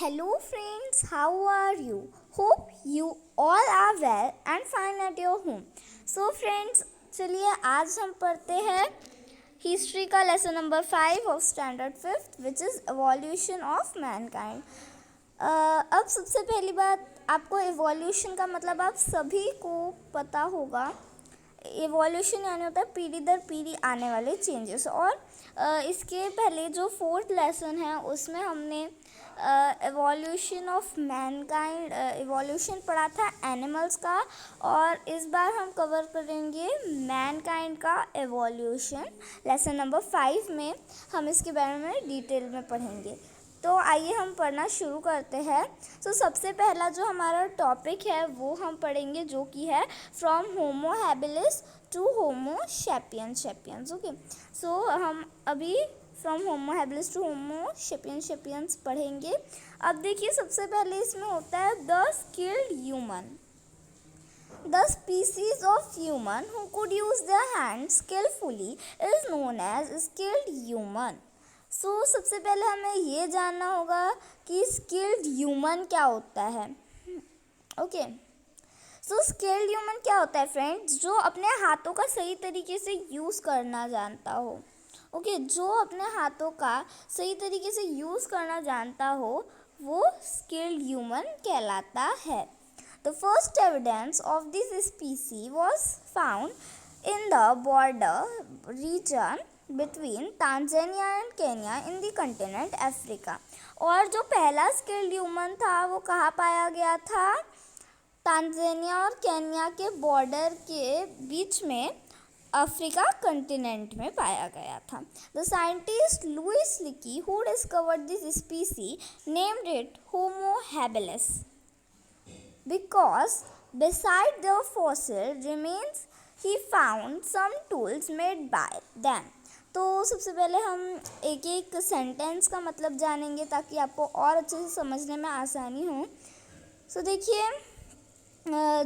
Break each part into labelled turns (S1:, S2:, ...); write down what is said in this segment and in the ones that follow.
S1: Hello friends, how are you? Hope you all are well and fine at your home. So friends, चलिए आज हम पढ़ते हैं history का lesson number 5 of standard 5th which is evolution of Mankind. अब सबसे पहली बात, आपको एवोल्यूशन का मतलब आप सभी को पता होगा। एवोल्यूशन यानी होता है पीढ़ी दर पीढ़ी आने वाले चेंजेस। और इसके पहले जो 4th लेसन है उसमें हमने एवोल्यूशन ऑफ मैनकाइंड एवोल्यूशन पढ़ा था एनिमल्स का, और इस बार हम कवर करेंगे मैनकाइंड का एवोल्यूशन। लेसन नंबर 5 में हम इसके बारे में डिटेल में पढ़ेंगे। तो आइए हम पढ़ना शुरू करते हैं। तो सबसे पहला जो हमारा टॉपिक है वो हम पढ़ेंगे, जो कि है from homo habilis to homo sapiens. Okay, so हम अभी from homo habilis to homo sapiens पढ़ेंगे। अब देखिए, सबसे पहले इसमें होता है the skilled human. The species of human who could use their hands skillfully is known as skilled human. सबसे पहले हमें ये जानना होगा कि स्किल्ड ह्यूमन क्या होता है। ओके, स्किल्ड ह्यूमन क्या होता है फ्रेंड्स? जो अपने हाथों का सही तरीके से यूज़ करना जानता हो। ओके, जो अपने हाथों का सही तरीके से यूज़ करना जानता हो वो स्किल्ड ह्यूमन कहलाता है। The first evidence of this species was found in the border region between Tanzania and Kenya in the continent Africa. और जो पहला स्किल्ड ह्यूमन था वो कहाँ पाया गया था? तांजानिया और केन्या के बॉर्डर के बीच में अफ्रीका कंटिनेंट में पाया गया था। द साइंटिस्ट लुइस लिकी who discovered this स्पीसी named it Homo habilis because beside the fossil remains he found some tools made by them. तो सबसे पहले हम एक एक सेंटेंस का मतलब जानेंगे ताकि आपको और अच्छे से समझने में आसानी हो। देखिए,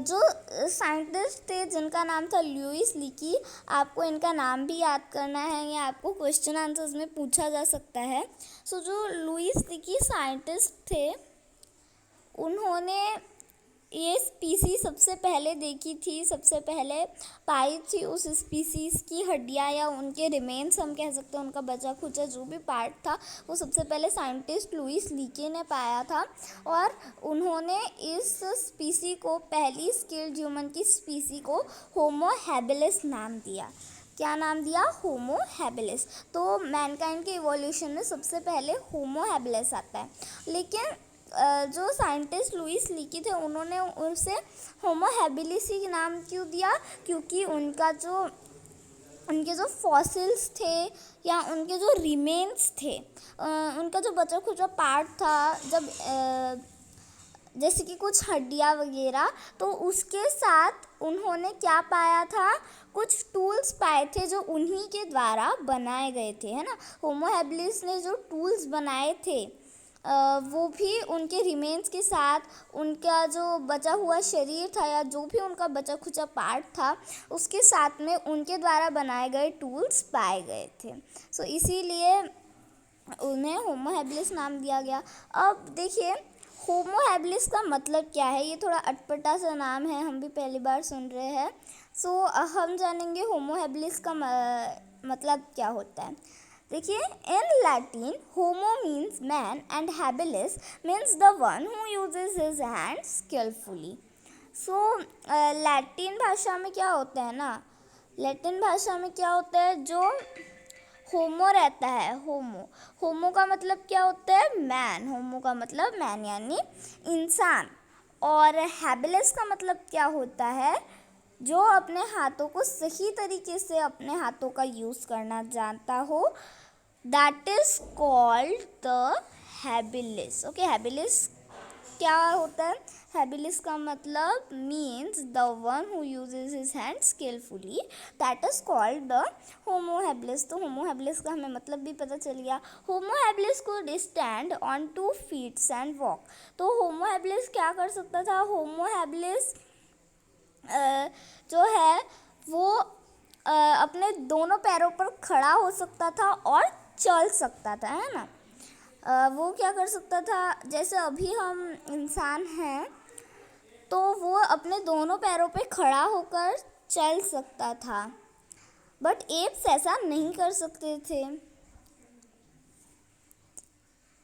S1: जो साइंटिस्ट थे जिनका नाम था लुइस लिकी, आपको इनका नाम भी याद करना है या आपको क्वेश्चन आंसर्स में पूछा जा सकता है। जो लुइस लिकी साइंटिस्ट थे उन्होंने ये स्पीसीज सबसे पहले देखी थी, सबसे पहले पाई थी। उस स्पीसीज़ की हड्डियाँ या उनके रिमेन्स हम कह सकते हैं, उनका बचा खुचा जो भी पार्ट था वो सबसे पहले साइंटिस्ट लुइस लीके ने पाया था। और उन्होंने इस स्पीसी को, पहली स्किल्ड ह्यूमन की स्पीसी को होमो हैबिलिस नाम दिया। क्या नाम दिया? Homo habilis. तो मैनकाइंड के इवोल्यूशन में सबसे पहले होमो हैबिलिस आता है। लेकिन जो साइंटिस्ट लुइस लीकी थे उन्होंने उसे होमो हैबिलिस ही नाम क्यों दिया? क्योंकि उनके जो फॉसिल्स थे या उनके जो रिमेन्स थे, उनका जो बचा खुचा पार्ट था, जब जैसे कि कुछ हड्डियाँ वगैरह, तो उसके साथ उन्होंने क्या पाया था? कुछ टूल्स पाए थे जो उन्हीं के द्वारा बनाए गए थे, है ना। होमो हैबिलिस ने जो टूल्स बनाए थे वो भी उनके रिमेन्स के साथ, उनका जो बचा हुआ शरीर था या जो भी उनका बचा खुचा पार्ट था उसके साथ में उनके द्वारा बनाए गए टूल्स पाए गए थे। इसीलिए उन्हें होमो हैबिलिस नाम दिया गया। अब देखिए, होमो हैबिलिस का मतलब क्या है? ये थोड़ा अटपटा सा नाम है, हम भी पहली बार सुन रहे हैं। हम जानेंगे होमो हैबिलिस का मतलब क्या होता है। देखिए, in Latin homo means man and habilis means the one who uses his hand skilfully. Latin भाषा में क्या होता है ना, लैटिन भाषा में क्या होता है, जो होमो रहता है, होमो का मतलब क्या होता है? मैन। होमो का मतलब मैन यानी इंसान। और हैबिलिस का मतलब क्या होता है? जो अपने हाथों को सही तरीके से अपने हाथों का यूज़ करना जानता हो, that is called the habilis. Okay, habilis क्या होता है? हैबिलिस का मतलब means the one who uses his hand skilfully, that is called the Homo habilis. तो होमो हैबिलिस का हमें मतलब भी पता चल गया। Homo habilis could stand on 2 feet and walk। तो होमो हैबिलिस क्या कर सकता था? होमो हैबिलिस जो है वो अपने दोनों पैरों पर खड़ा हो सकता था और चल सकता था, है ना। वो क्या कर सकता था, जैसे अभी हम इंसान हैं तो वो अपने दोनों पैरों पे खड़ा होकर चल सकता था, बट एप्स ऐसा नहीं कर सकते थे।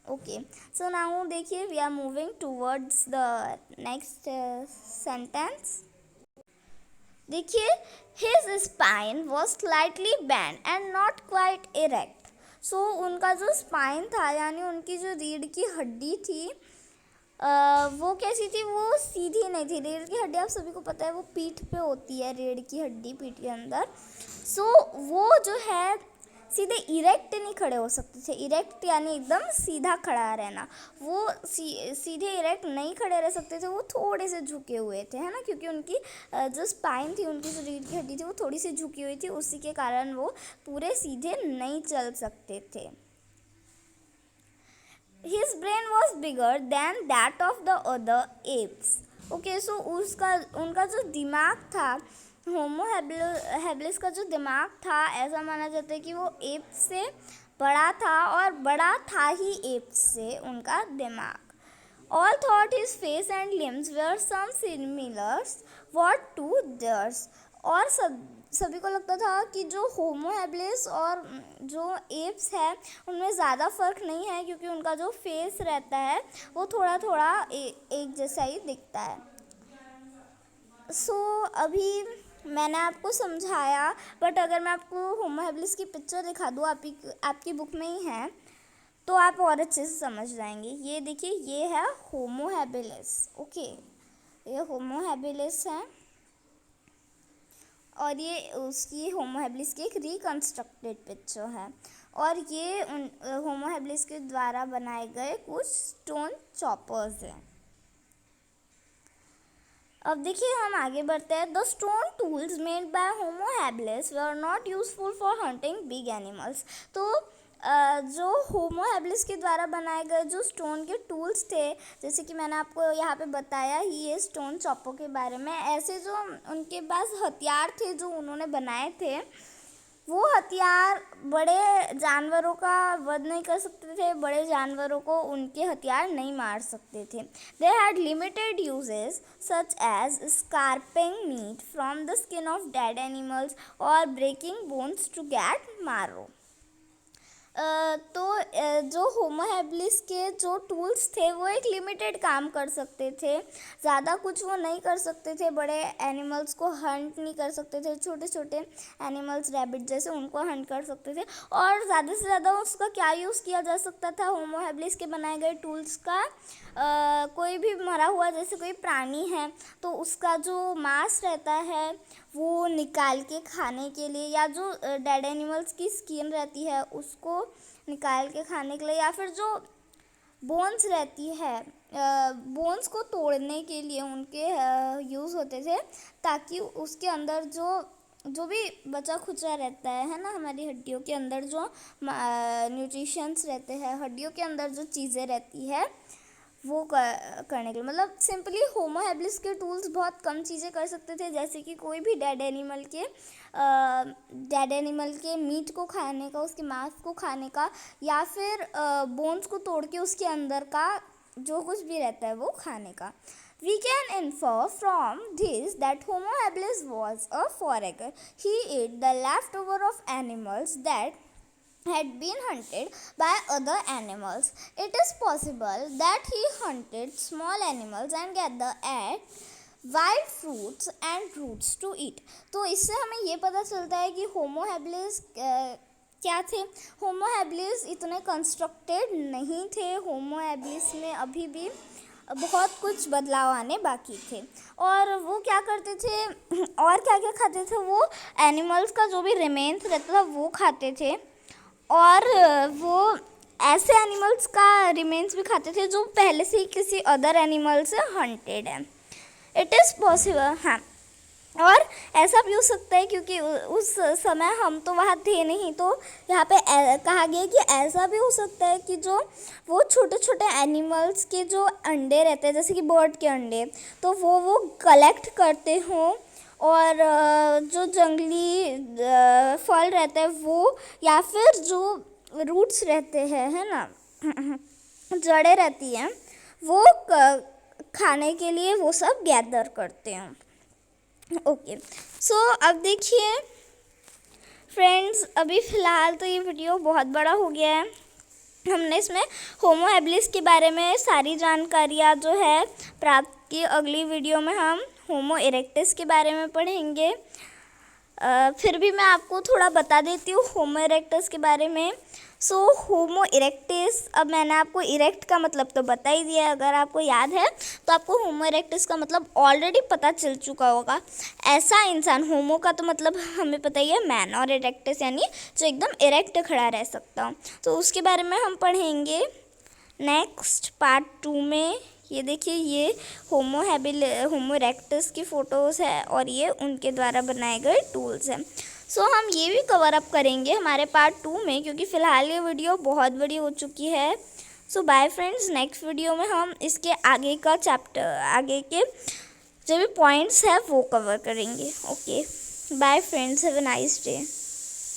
S1: ओके, सो नाउ देखिए, we are moving towards the next sentence. देखिए, his spine was slightly bent and not quite erect. So उनका जो स्पाइन था, यानी उनकी जो रीढ़ की हड्डी थी, वो कैसी थी, वो सीधी नहीं थी। रीढ़ की हड्डी आप सभी को पता है वो पीठ पे होती है, रीढ़ की हड्डी पीठ के अंदर। सो वो जो है सीधे इरेक्ट नहीं खड़े हो सकते थे। इरेक्ट यानी एकदम सीधा खड़ा रहना, वो सीधे इरेक्ट नहीं खड़े रह सकते थे, वो थोड़े से झुके हुए थे, है ना, क्योंकि उनकी जो स्पाइन थी, उनकी जो रीढ़ की हड्डी थी वो थोड़ी सी झुकी हुई थी, उसी के कारण वो पूरे सीधे नहीं चल सकते थे। His brain was bigger than that of the other apes. Okay, so उनका जो दिमाग था, होमो हैबिलिस का जो दिमाग था, ऐसा माना जाता है कि वो एप से बड़ा था, और बड़ा था ही एप से उनका दिमाग। All thought his face and limbs were some similar what to theirs. और सभी को लगता था कि जो होमो हैबिलिस और जो एप्स है उनमें ज़्यादा फ़र्क नहीं है, क्योंकि उनका जो फेस रहता है वो थोड़ा थोड़ा एक जैसा ही दिखता है। सो अभी मैंने आपको समझाया, बट अगर मैं आपको होमो हैबिलिस की पिक्चर दिखा दूँ, आपकी बुक में ही है, तो आप और अच्छे से समझ जाएंगे। ये देखिए, ये है होमो हैबिलिस। ओके, ये होमो हैबिलिस है, और ये उसकी होमो हैबिलिस की एक रिकन्स्ट्रक्टेड पिक्चर है, और ये होमो हैबिलिस के द्वारा बनाए गए कुछ स्टोन चॉपर्स हैं। अब देखिए, हम आगे बढ़ते हैं। The stone tools made by Homo habilis were not useful for hunting big animals. तो जो होमो हैबिलिस के द्वारा बनाए गए जो स्टोन के टूल्स थे, जैसे कि मैंने आपको यहाँ पे बताया ही ये स्टोन चॉपर के बारे में, ऐसे जो उनके पास हथियार थे जो उन्होंने बनाए थे, वो हथियार बड़े जानवरों का वध नहीं कर सकते थे, बड़े जानवरों को उनके हथियार नहीं मार सकते थे। They had limited uses such as scraping meat from the skin of dead animals और breaking bones to get marrow. तो जो होमो हैबिलिस के जो टूल्स थे वो एक लिमिटेड काम कर सकते थे, ज़्यादा कुछ वो नहीं कर सकते थे। बड़े एनिमल्स को हंट नहीं कर सकते थे, छोटे छोटे एनिमल्स रैबिट जैसे उनको हंट कर सकते थे। और ज़्यादा से ज़्यादा उसका क्या यूज़ किया जा सकता था होमो हैबिलिस के बनाए गए टूल्स का, कोई भी मरा हुआ जैसे कोई प्राणी है तो उसका जो मांस रहता है वो निकाल के खाने के लिए, या जो डेड एनिमल्स की स्किन रहती है उसको निकाल के खाने के लिए, या फिर जो बोन्स रहती है, बोन्स को तोड़ने के लिए उनके यूज़ होते थे, ताकि उसके अंदर जो भी बचा खुचा रहता है ना, हमारी हड्डियों के अंदर जो न्यूट्रिशंस रहते हैं, हड्डियों के अंदर जो चीज़ें रहती है वो करने के लिए, मतलब सिंपली होमो हैबिलिस के टूल्स बहुत कम चीज़ें कर सकते थे, जैसे कि कोई भी डेड एनिमल के मीट को खाने का, उसके मांस को खाने का, या फिर बोन्स को तोड़ के उसके अंदर का जो कुछ भी रहता है वो खाने का। We can infer from this that Homo habilis was a forager. He ate the leftover of animals that had been hunted by other animals. It is possible that he hunted small animals and gathered at wild fruits and roots to eat. तो इससे हमें ये पता चलता है कि Homo habilis क्या थे। होमो हैबिलिस इतने कंस्ट्रक्टेड नहीं थे, होमो हैबिलिस में अभी भी बहुत कुछ बदलाव आने बाकी थे। और वो क्या करते थे और क्या क्या खाते थे, वो एनिमल्स का जो भी रिमेन्स रहता था वो खाते थे, और वो ऐसे एनिमल्स का रिमेन्स भी खाते थे जो पहले से ही किसी अदर एनिमल से हंटेड है। इट इज़ पॉसिबल, हाँ, और ऐसा भी हो सकता है क्योंकि उस समय हम तो वहाँ थे नहीं, तो यहाँ पे कहा गया कि ऐसा भी हो सकता है कि जो वो छोटे छोटे एनिमल्स के जो अंडे रहते हैं, जैसे कि बर्ड के अंडे, तो वो कलेक्ट करते हों, और जो जंगली फल रहता है वो, या फिर जो रूट्स रहते हैं, है ना, जड़ें रहती हैं वो खाने के लिए वो सब गैदर करते हैं। ओके, सो अब देखिए फ्रेंड्स, अभी फ़िलहाल तो ये वीडियो बहुत बड़ा हो गया है। हमने इसमें होमो हैबिलिस के बारे में सारी जानकारियाँ जो है प्राप्त की। अगली वीडियो में हम होमो इरेक्टस के बारे में पढ़ेंगे। फिर भी मैं आपको थोड़ा बता देती हूँ होमो इरेक्टस के बारे में। सो होमो इरेक्टस, अब मैंने आपको इरेक्ट का मतलब तो बता ही दिया है, अगर आपको याद है तो आपको होमो इरेक्टस का मतलब ऑलरेडी पता चल चुका होगा। ऐसा इंसान, होमो का तो मतलब हमें पता ही है मैन, और इरेक्टस यानी जो एकदम इरेक्ट खड़ा रह सकता हो, तो उसके बारे में हम पढ़ेंगे नेक्स्ट पार्ट 2 में। ये देखिए, ये होमो इरेक्टस की फ़ोटोज़ है और ये उनके द्वारा बनाए गए टूल्स हैं। सो हम ये भी कवर अप करेंगे हमारे पार्ट 2 में, क्योंकि फ़िलहाल ये वीडियो बहुत बड़ी हो चुकी है। सो बाय फ्रेंड्स, नेक्स्ट वीडियो में हम इसके आगे का चैप्टर, आगे के जो भी पॉइंट्स हैं वो कवर करेंगे। Okay, bye friends, have a nice day.